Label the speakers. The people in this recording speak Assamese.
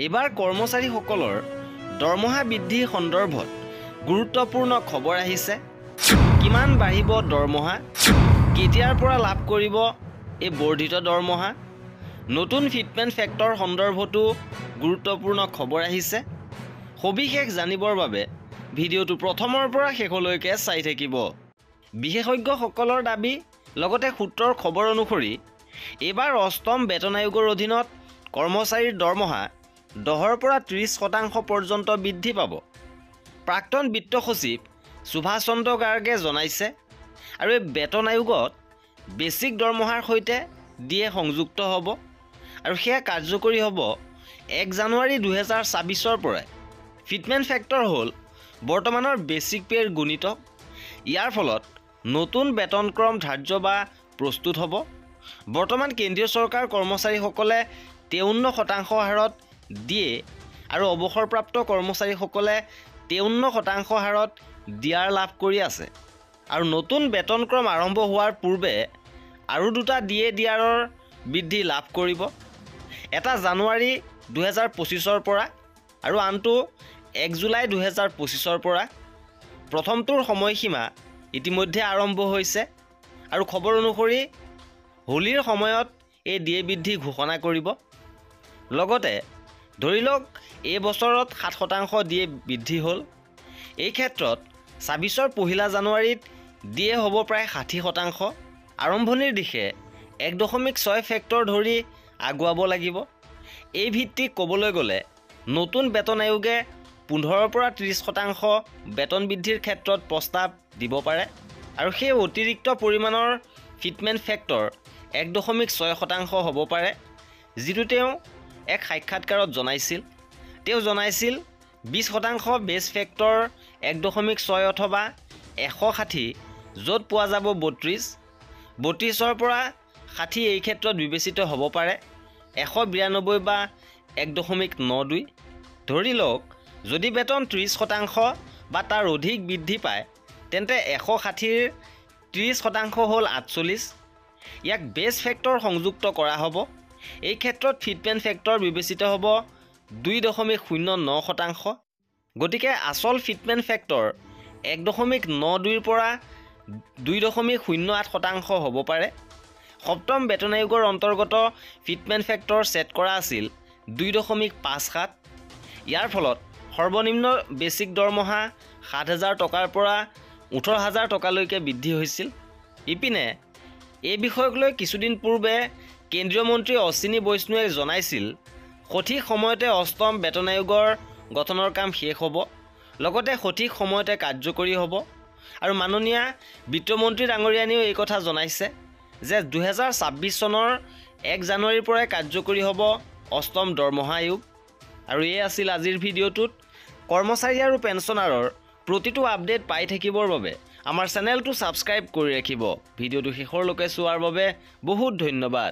Speaker 1: এবাৰ কৰ্মচাৰীসকলৰ দৰমহা বৃদ্ধি সন্দৰ্ভত গুৰুত্বপূৰ্ণ খবৰ আহিছে। কিমান বাঢ়িব দৰমহা, কেতিয়াৰ পৰা লাভ কৰিব এই বৰ্ধিত দৰমহা, নতুন ফিটমেন্ট ফেক্টৰ সন্দৰ্ভতো গুৰুত্বপূৰ্ণ খবৰ আহিছে। সবিশেষ জানিবৰ বাবে ভিডিঅ'টো প্ৰথমৰ পৰা শেষলৈকে চাই থাকিব। বিশেষজ্ঞসকলৰ দাবী লগতে সূত্ৰৰ খবৰ অনুসৰি এবাৰ অষ্টম বেতন আয়োগৰ অধীনত কৰ্মচাৰীৰ দৰমহা 10ৰ পৰা 30% পৰ্যন্ত বৃদ্ধি পাব। প্ৰাক্তন বিত্ত সচিব সুভাষ চন্দ্ৰ গাৰ্গে জনাইছে আৰু এই বেতন আয়োগত বেচিক দৰমহাৰ সৈতে ডিএ সংযুক্ত হ'ব আৰু সেয়া কাৰ্যকৰী হ'ব 1 জানুৱাৰী 2024ৰ পৰা। ফিটমেন্ট ফেক্টৰ হ'ল বৰ্তমানৰ বেচিক পেৰ গুণিতক। ইয়াৰ ফলত নতুন বেতনক্ৰম ধাৰ্য বা প্ৰস্তুত হ'ব। বৰ্তমান কেন্দ্ৰীয় চৰকাৰ কৰ্মচাৰীসকলে 53% হাৰত দিয়ে আৰু অৱসৰপ্ৰাপ্ত কৰ্মচাৰীসকলে 53% হাৰত দিয়াৰ লাভ কৰি আছে। আৰু নতুন বেতনক্ৰম আৰম্ভ হোৱাৰ পূৰ্বে আৰু দুটা ডিএ দিয়াৰৰ বৃদ্ধি লাভ কৰিব, এটা জানুৱাৰী 2025ৰ পৰা আৰু আনটো 1 জুলাই 2025ৰ পৰা। প্ৰথমটোৰ সময়সীমা ইতিমধ্যে আৰম্ভ হৈছে আৰু খবৰ অনুসৰি হোলীৰ সময়ত এই ডিএ বৃদ্ধি ঘোষণা কৰিব। লগতে ধৰি লওক এই বছৰত 7% ডিএ বৃদ্ধি হ'ল। এই ক্ষেত্ৰত 26ৰ 1 জানুৱাৰীত ডিএ হ'ব প্ৰায় 60%। আৰম্ভণিৰ দিশে 1.6 ফেক্টৰ ধৰি আগুৱাব লাগিব। এই ভিত্তিক ক'বলৈ গ'লে নতুন বেতন আয়োগে 15ৰ পৰা 30% বেতন বৃদ্ধিৰ ক্ষেত্ৰত প্ৰস্তাৱ দিব পাৰে আৰু সেই অতিৰিক্ত পৰিমাণৰ ফিটমেন্ট ফেক্টৰ 1.6% হ'ব পাৰে, যিটো তেওঁ এক সাক্ষাৎকাৰত জনাইছিল। তেওঁ জনাইছিল 20% বেছ ফেক্টৰ 1.6 অথবা 160, য'ত পোৱা যাব 32ৰ পৰা 60 এই ক্ষেত্ৰত বিবেচিত হ'ব পাৰে 192 বা 1.92। ধৰি লওক যদি বেতন 30% বা তাৰ অধিক বৃদ্ধি পায় তেন্তে 160ৰ 30% হ'ল 48। ইয়াক বেছ ফেক্টৰ সংযুক্ত কৰা হ'ব। এই ক্ষেত্ৰত ফিটমেন্ট ফেক্টৰ বিবেচিত হ'ব 2.09%। গতিকে আচল ফিটমেন্ট ফেক্টৰ 1.92ৰ পৰা 2.08% হ'ব পাৰে। সপ্তম বেতন আয়োগৰ অন্তৰ্গত ফিটমেন্ট ফেক্টৰ ছেট কৰা আছিল 2.57। ইয়াৰ ফলত সৰ্বনিম্ন বেচিক দৰমহা 7,000 টকাৰ পৰা 18,000 টকালৈকে বৃদ্ধি হৈছিল। ইপিনে এই বিষয়ক লৈ কিছুদিন পূৰ্বে কেন্দ্ৰীয় মন্ত্ৰী অশ্বিনী বৈষ্ণৱে জনাইছিল সঠিক সময়তে অষ্টম বেতন আয়োগৰ গঠনৰ কাম শেষ হ'ব, লগতে সঠিক সময়তে কাৰ্যকৰী হ'ব। আৰু মাননীয় বিত্তমন্ত্ৰী ডাঙৰীয়ানীয়েও এই কথা জনাইছে যে 2026 চনৰ 1 জানুৱাৰীৰ পৰাই কাৰ্যকৰী হ'ব অষ্টম দৰমহা আয়োগ। আৰু এই আছিল আজিৰ ভিডিঅ'টোত। কৰ্মচাৰী আৰু পেঞ্চনাৰৰ প্ৰতিটো আপডেট পাই থাকিবৰ বাবে আমাৰ চেনেলটো ছাবস্ক্ৰাইব কৰি ৰাখিব। ভিডিঅ'টো শেষৰলৈকে চোৱাৰ বাবে বহুত ধন্যবাদ।